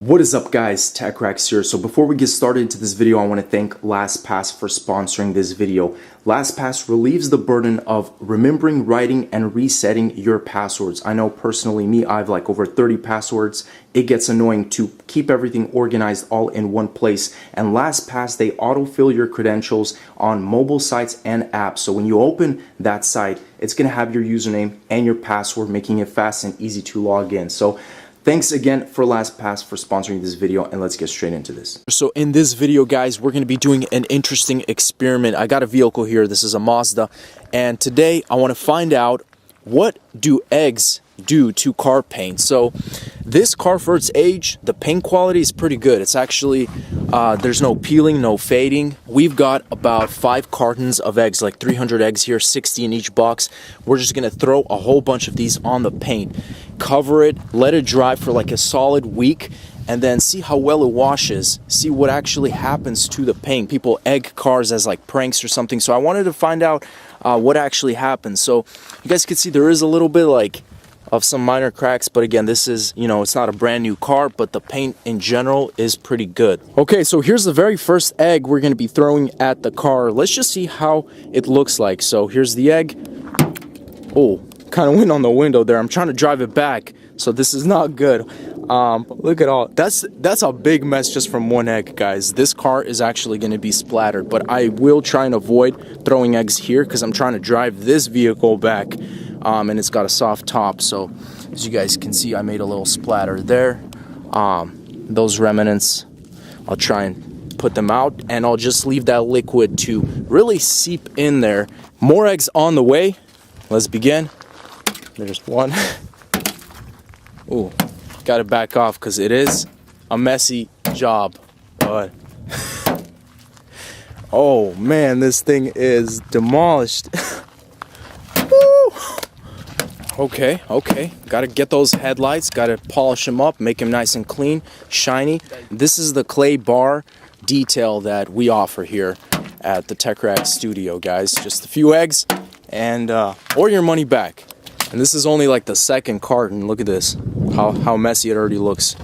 What is up, guys? TechRax here. So before we get started into this video, I want to thank LastPass for sponsoring this video. LastPass relieves the burden of remembering, writing, and resetting your passwords. I know personally me, I have like over 30 passwords. It gets annoying to keep everything organized all in one place. And LastPass, they autofill your credentials on mobile sites and apps. So when you open that site, it's going to have your username and your password, making it fast and easy to log in. So thanks again for LastPass for sponsoring this video, and let's get straight into this. So in this video, guys, we're going to be doing an interesting experiment. I got a vehicle here. This is a Mazda, and today I want to find out, what do eggs do to car paint? So this car, for its age, the paint quality is pretty good. It's actually, there's no peeling, no fading. We've got about 5 cartons of eggs, like 300 eggs here, 60 in each box. We're just going to throw a whole bunch of these on the paint, cover it, let it dry for like a solid week, and then see how well it washes, see what actually happens to the paint. People egg cars as like pranks or something, so I wanted to find out what actually happens. So you guys can see there is a little bit like of some minor cracks, but again, this is, you know, it's not a brand new car, but the paint in general is pretty good. Okay, so here's the very first egg we're going to be throwing at the car. Let's just see how it looks like. So here's the egg. Oh, kind of went on the window there. I'm trying to drive it back, so this is not good. Look at all that's a big mess just from one egg, guys. This car is actually going to be splattered, but I will try and avoid throwing eggs here because I'm trying to drive this vehicle back, and it's got a soft top. So as you guys can see, I made a little splatter there. Those remnants, I'll try and put them out, and I'll just leave that liquid to really seep in there. More eggs on the way. Let's begin. There's one. Ooh, gotta back off because it is a messy job, but oh man, this thing is demolished. Okay, gotta get those headlights, gotta polish them up, make them nice and clean, shiny. This is the clay bar detail that we offer here at the TechRax studio, guys. Just a few eggs and or your money back. And this is only like the second carton. Look at this, how messy it already looks.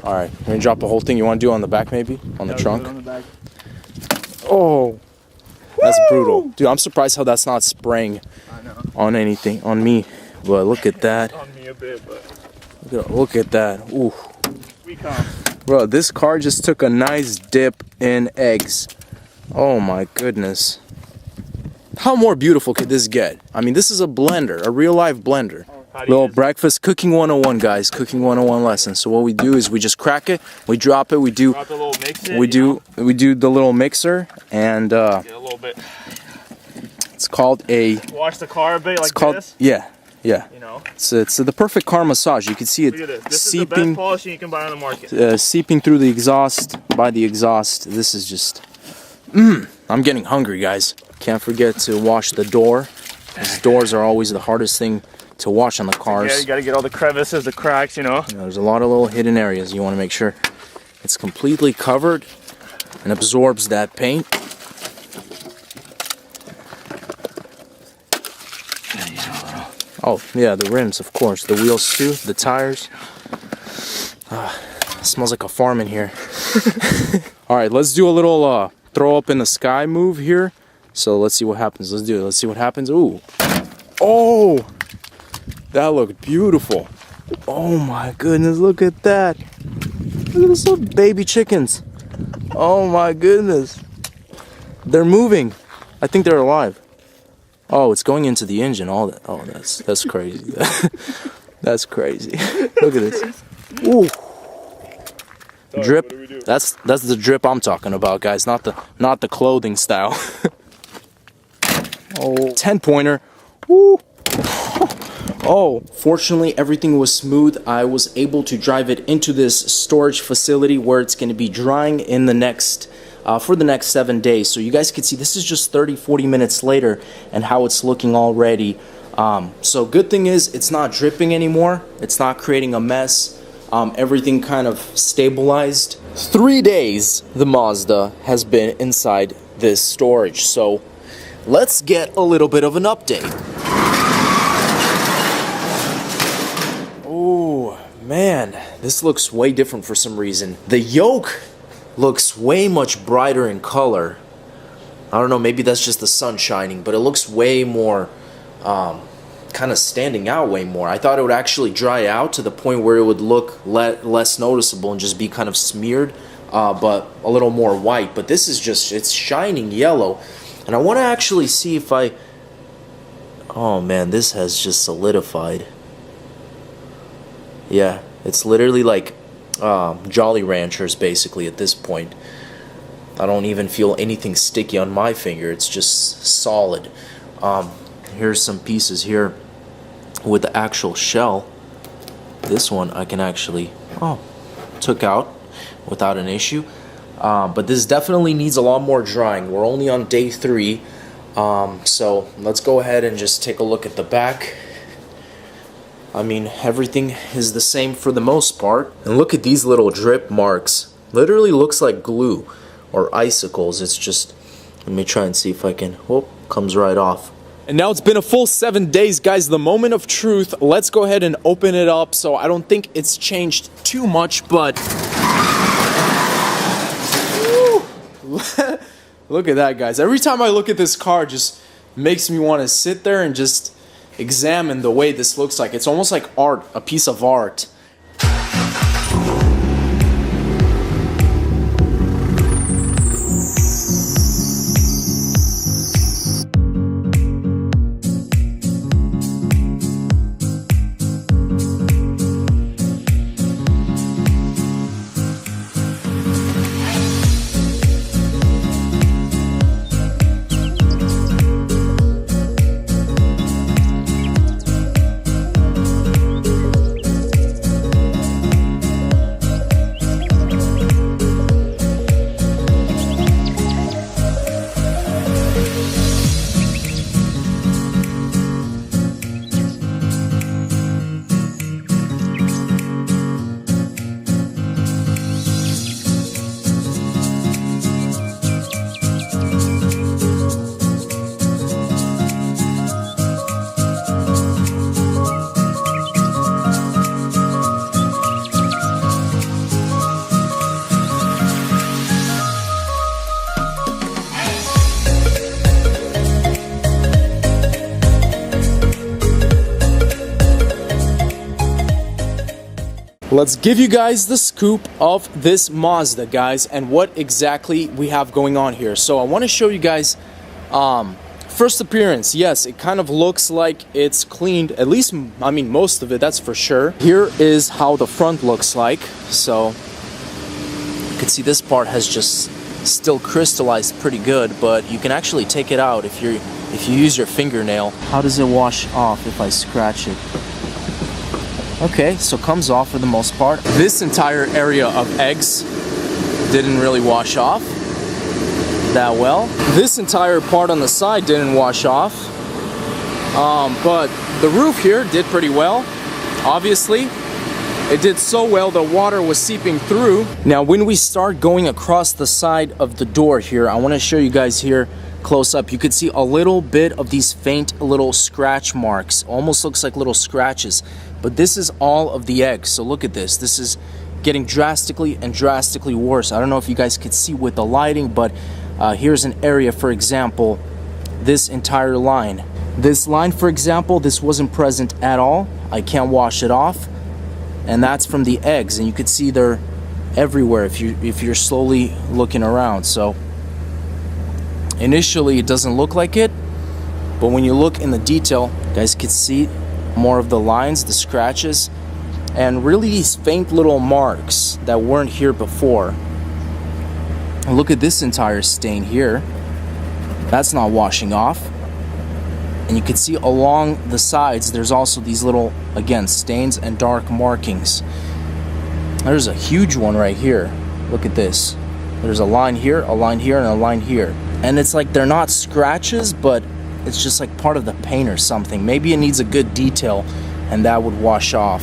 All right, we're gonna drop the whole thing. You want to do it on the back, maybe on the trunk? On the back. Oh, that's brutal, dude. I'm surprised how that's not spraying on anything, on me. But look at that. On me a bit, but look at that. Ooh, bro, this car just took a nice dip in eggs. Oh my goodness. How more beautiful could this get? I mean, this is a blender, a real life blender. Little breakfast cooking 101, guys, cooking 101 lesson. So what we do is we just crack it, we drop it, we do the little mixer, and get a little bit. It's called a wash the car a bit like this. Yeah. You know, it's the perfect car massage. You can see it. Look at this. This seeping, is the best polishing you can buy on the market. Seeping through the exhaust, by the exhaust. This is just. I'm getting hungry, guys. Can't forget to wash the door. These doors are always the hardest thing to wash on the cars. Yeah, you gotta get all the crevices, the cracks, you know. There's a lot of little hidden areas. You want to make sure it's completely covered and absorbs that paint. Oh, yeah, the rims, of course. The wheels, too. The tires. Smells like a farm in here. All right, let's do a little throw up in the sky move here. So let's see what happens. Let's do it. Let's see what happens. Ooh. Oh, that looked beautiful. Oh, my goodness. Look at that. Look at those little baby chickens. Oh, my goodness. They're moving. I think they're alive. Oh, it's going into the engine. All that. Oh, that's crazy. That's crazy. Look at this. Ooh. Drip. That's the drip I'm talking about, guys. Not the clothing style. Oh, 10-pointer. Woo. Oh, fortunately everything was smooth. I was able to drive it into this storage facility where it's going to be drying in the next for the next 7 days. So you guys can see this is just 30-40 minutes later and how it's looking already. So good thing is it's not dripping anymore. It's not creating a mess. Everything kind of stabilized. 3 days the Mazda has been inside this storage. So let's get a little bit of an update. Oh Man, this looks way different for some reason. The yoke looks way much brighter in color. I don't know, maybe that's just the sun shining, but it looks way more, kind of standing out way more. I thought it would actually dry out to the point where it would look less noticeable and just be kind of smeared, but a little more white. But this is just, it's shining yellow. And I want to actually see if I... Oh man, this has just solidified. Yeah, it's literally like Jolly Ranchers basically at this point. I don't even feel anything sticky on my finger. It's just solid. Here's some pieces here with the actual shell. This one I can actually took out without an issue. But this definitely needs a lot more drying. We're only on day 3. So let's go ahead and just take a look at the back. I mean, everything is the same for the most part. And look at these little drip marks. Literally looks like glue or icicles. It's just, let me try and see if I can, comes right off. And now it's been a full 7 days, guys. The moment of truth. Let's go ahead and open it up. So I don't think it's changed too much, but look at that, guys. Every time I look at this car, it just makes me want to sit there and just examine the way this looks like. It's almost like art, a piece of art. Let's give you guys the scoop of this Mazda, guys, and what exactly we have going on here. So I want to show you guys first appearance. Yes, it kind of looks like it's cleaned, at least, I mean, most of it, that's for sure. Here is how the front looks like. So you can see this part has just still crystallized pretty good, but you can actually take it out if you use your fingernail. How does it wash off if I scratch it? Okay, so comes off for the most part. This entire area of eggs didn't really wash off that well. This entire part on the side didn't wash off. But the roof here did pretty well. Obviously, it did so well the water was seeping through. Now, when we start going across the side of the door here, I want to show you guys here close up. You could see a little bit of these faint little scratch marks. Almost looks like little scratches. But this is all of the eggs. So look at this. This is getting drastically and drastically worse. I don't know if you guys could see with the lighting, but here's an area, for example, this entire line. This line, for example, this wasn't present at all. I can't wash it off. And that's from the eggs. And you could see they're everywhere if you're slowly looking around. So initially it doesn't look like it, but when you look in the detail, you guys could see more of the lines, the scratches, and really these faint little marks that weren't here before. And look at this entire stain here. That's not washing off. And you can see along the sides there's also these little, again, stains and dark markings. There's a huge one right here. Look at this. There's a line here, a line here, and a line here. And it's like they're not scratches, but it's just like part of the paint or something. Maybe it needs a good detail and that would wash off.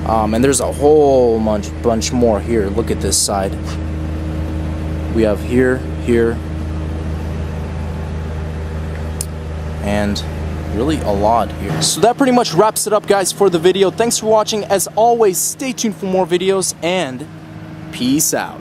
And there's a whole bunch more here. Look at this side. We have here, here, and really a lot here. So that pretty much wraps it up, guys, for the video. Thanks for watching. As always, stay tuned for more videos, and peace out.